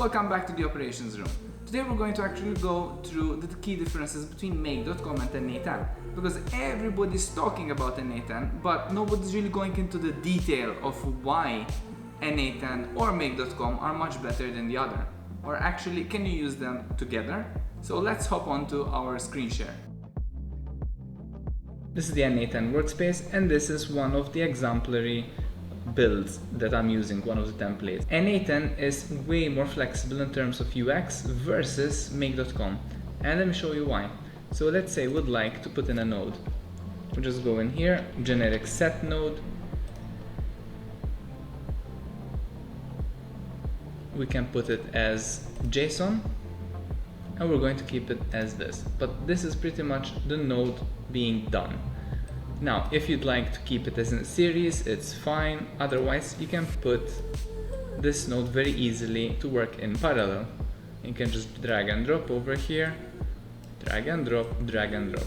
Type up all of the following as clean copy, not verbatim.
Welcome back to the operations room. Today we're going to actually go through the key differences between make.com and N8N, because everybody's talking about N8N, but nobody's really going into the detail of why N8N or make.com are much better than the other, or actually can you use them together. So let's hop on to our screen share. This is the N8N workspace, and this is one of the exemplary builds that I'm using, one of the templates. N8N is way more flexible in terms of UX versus make.com, and let me show you why. So let's say we'd like to put in a node. We'll just go in here, generic set node. We can put it as JSON, and we're going to keep it as this. But this is pretty much the node being done. Now, if you'd like to keep it as a series, it's fine. Otherwise, you can put this node very easily to work in parallel. You can just drag and drop over here, drag and drop, drag and drop.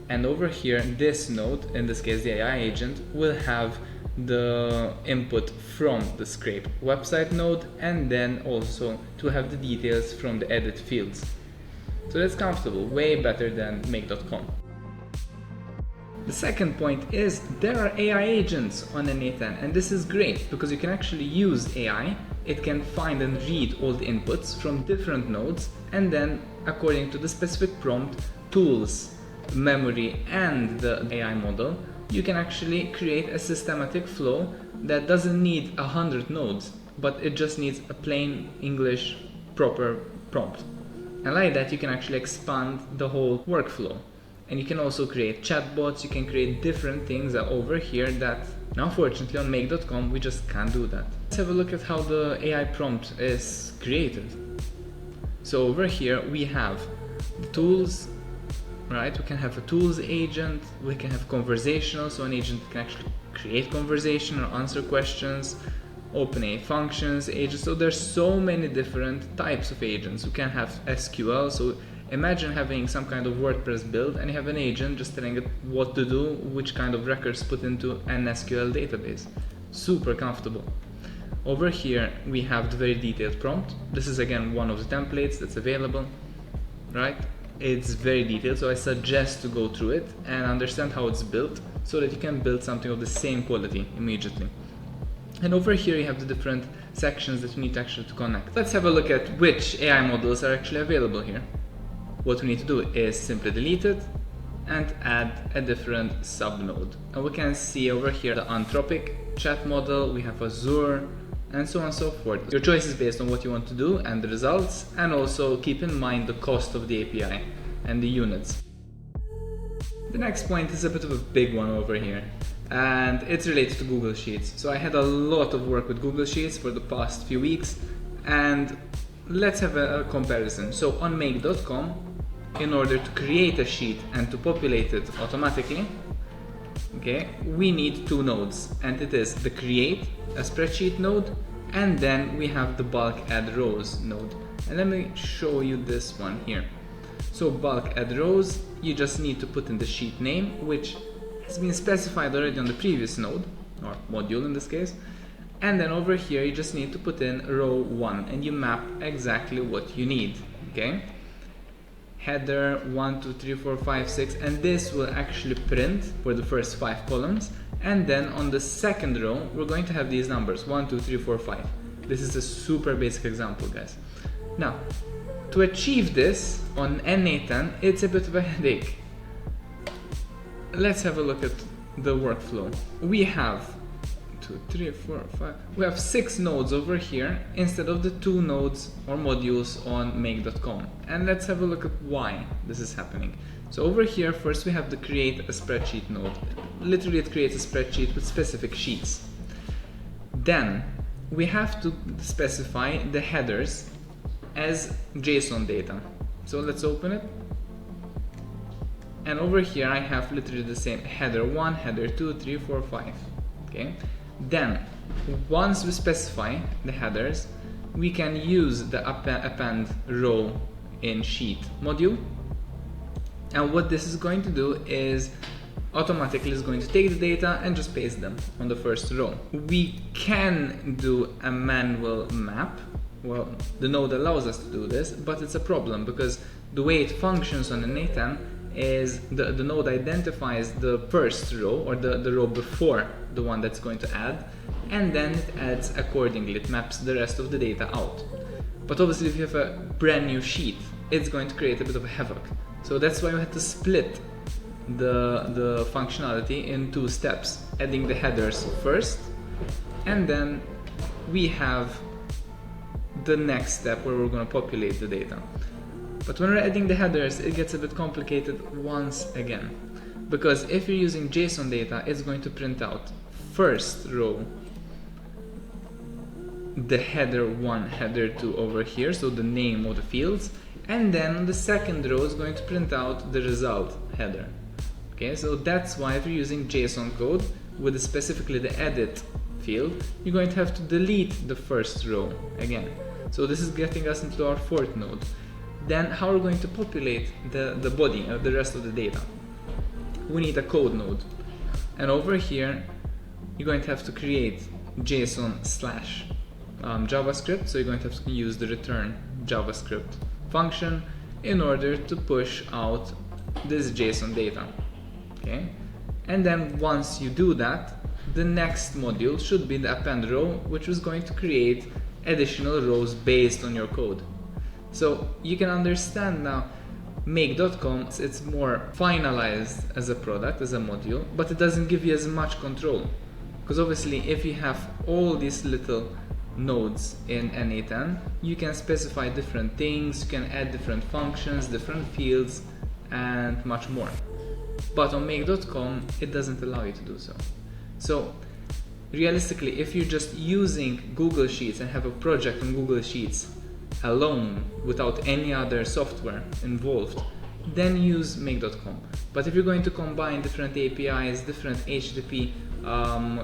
And over here, this node, in this case the AI agent, will have the input from the scrape website node, and then also to have the details from the edit fields. So that's comfortable, way better than make.com. The second point is there are AI agents on N8N, and this is great because you can actually use AI. It can find and read all the inputs from different nodes, and then according to the specific prompt, tools, memory and the AI model, you can actually create a systematic flow that doesn't need 100 nodes, but it just needs a plain English proper prompt. And like that you can actually expand the whole workflow. And you can also create chatbots, you can create different things over here that unfortunately on make.com we just can't do that. Let's have a look at how the AI prompt is created. So over here we have the tools, right? We can have a tools agent, we can have conversational, so an agent can actually create conversation or answer questions, OpenAI functions, agents. So there's so many different types of agents. You can have SQL, so imagine having some kind of WordPress build and you have an agent just telling it what to do, which kind of records put into an SQL database. Super comfortable. Over here we have the very detailed prompt. This is again one of the templates that's available, right? It's very detailed, so I suggest to go through it and understand how it's built so that you can build something of the same quality immediately. And over here you have the different sections that you need actually to connect. Let's have a look at which AI models are actually available here. What we need to do is simply delete it and add a different subnode. And we can see over here the Anthropic chat model, we have Azure, and so on and so forth. Your choice is based on what you want to do and the results, and also keep in mind the cost of the API and the units. The next point is a bit of a big one over here, and it's related to Google Sheets. So I had a lot of work with Google Sheets for the past few weeks, and let's have a comparison. So on make.com, in order to create a sheet and to populate it automatically, okay, we need two nodes, and it is the create a spreadsheet node, and then we have the bulk add rows node. And let me show you this one here. So bulk add rows, you just need to put in the sheet name, which has been specified already on the previous node, or module in this case. And then over here you just need to put in row 1 and you map exactly what you need, okay? Header 1, 2, 3, 4, 5, 6, and this will actually print for the first 5 columns. And then on the second row we're going to have these numbers 1, 2, 3, 4, 5. This is a super basic example, guys. Now, to achieve this on N8N, it's a bit of a headache. Let's have a look at the workflow. We have 2, 3, 4, 5. We have 6 nodes over here instead of the 2 nodes or modules on make.com. And let's have a look at why this is happening. So over here, first we have the create a spreadsheet node. Literally it creates a spreadsheet with specific sheets. Then we have to specify the headers as JSON data. So let's open it. And over here I have literally the same header 1, header 2, 3, 4, 5. Okay. Then, once we specify the headers, we can use the append row in sheet module. And what this is going to do is automatically is going to take the data and just paste them on the first row. We can do a manual map well, the node allows us to do this, but it's a problem because the way it functions on N8N is the node identifies the first row, or the row before the one that's going to add, and then it adds accordingly. It maps the rest of the data out. But obviously if you have a brand new sheet, it's going to create a bit of a havoc. So that's why we had to split the functionality in 2 steps, adding the headers first, and then we have the next step where we're going to populate the data. But when we're adding the headers, it gets a bit complicated once again, because if you're using JSON data, it's going to print out first row the header 1, header 2 over here, so the name of the fields, and then the second row is going to print out the result header. Okay, so that's why if you're using JSON code with specifically the edit field, you're going to have to delete the first row again. So this is getting us into our 4th node. Then how are we going to populate the body, the rest of the data? We need a code node. And over here, you're going to have to create JSON/JavaScript. So you're going to have to use the return JavaScript function in order to push out this JSON data. Okay? And then once you do that, the next module should be the append row, which is going to create additional rows based on your code. So you can understand now, make.com, it's more finalized as a product, as a module, but it doesn't give you as much control. Because obviously if you have all these little nodes in N8N, you can specify different things, you can add different functions, different fields, and much more. But on make.com, it doesn't allow you to do so. So realistically, if you're just using Google Sheets and have a project on Google Sheets alone without any other software involved, then use make.com. But if you're going to combine different APIs, different HTTP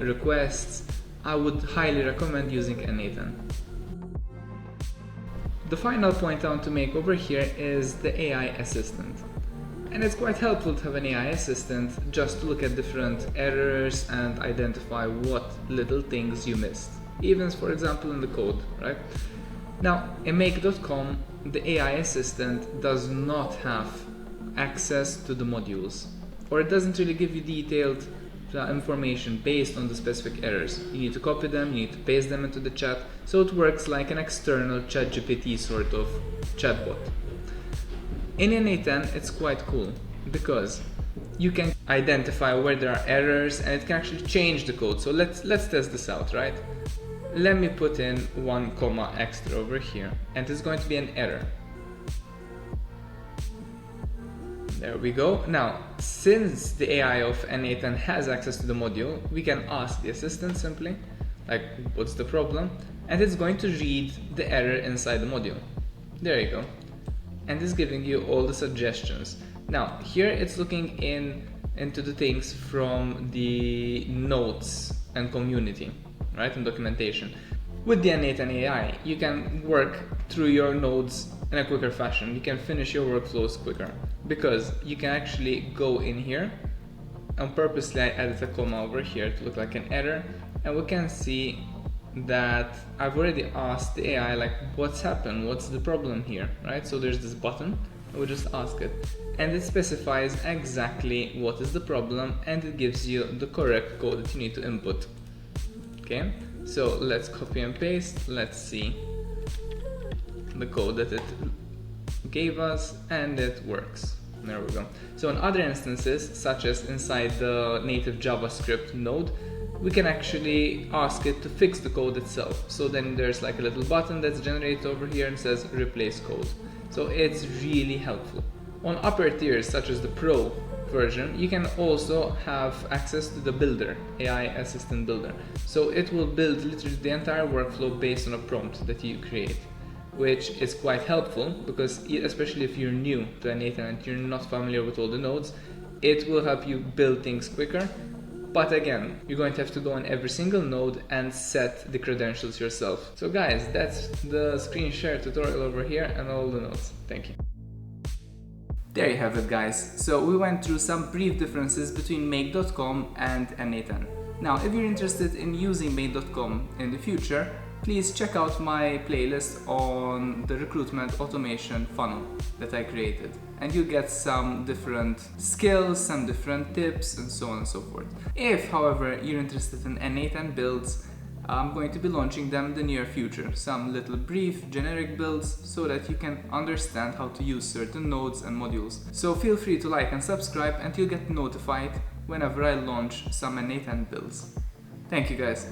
requests, I would highly recommend using N8N. The final point I want to make over here is the AI assistant. And it's quite helpful to have an AI assistant just to look at different errors and identify what little things you missed, even for example in the code, right? Now, in make.com, the AI assistant does not have access to the modules, or it doesn't really give you detailed information based on the specific errors. You need to copy them, you need to paste them into the chat, so it works like an external ChatGPT sort of chatbot. In N8N, it's quite cool because you can identify where there are errors and it can actually change the code. So let's test this out, right? Let me put in 1 comma extra over here, and it's going to be an error. There we go. Now, since the AI of N8N has access to the module, we can ask the assistant simply, like, what's the problem? And it's going to read the error inside the module. There you go. And it's giving you all the suggestions. Now, here it's looking into the things from the notes and community, right, and documentation. With the N8N AI, you can work through your nodes in a quicker fashion. You can finish your workflows quicker because you can actually go in here, and purposely I added a comma over here to look like an error, and we can see that I've already asked the AI, like, what's happened, what's the problem here, right? So there's this button, and we just ask it, and it specifies exactly what is the problem, and it gives you the correct code that you need to input. Okay, so let's copy and paste, let's see the code that it gave us, and it works. There we go. So in other instances, such as inside the native JavaScript node, we can actually ask it to fix the code itself. So then there's like a little button that's generated over here and says replace code. So it's really helpful. On upper tiers, such as the Pro version, you can also have access to the builder, AI assistant builder. So it will build literally the entire workflow based on a prompt that you create, which is quite helpful because especially if you're new to N8N and you're not familiar with all the nodes, it will help you build things quicker. But again, you're going to have to go on every single node and set the credentials yourself. So guys, that's the screen share tutorial over here and all the nodes. Thank you. There you have it, guys. So we went through some brief differences between make.com and N8N. Now, if you're interested in using make.com in the future, please check out my playlist on the recruitment automation funnel that I created, and you'll get some different skills, some different tips, and so on and so forth. If, however, you're interested in N8N builds, I'm going to be launching them in the near future, some little brief generic builds so that you can understand how to use certain nodes and modules. So feel free to like and subscribe, and you'll get notified whenever I launch some N8N builds. Thank you guys.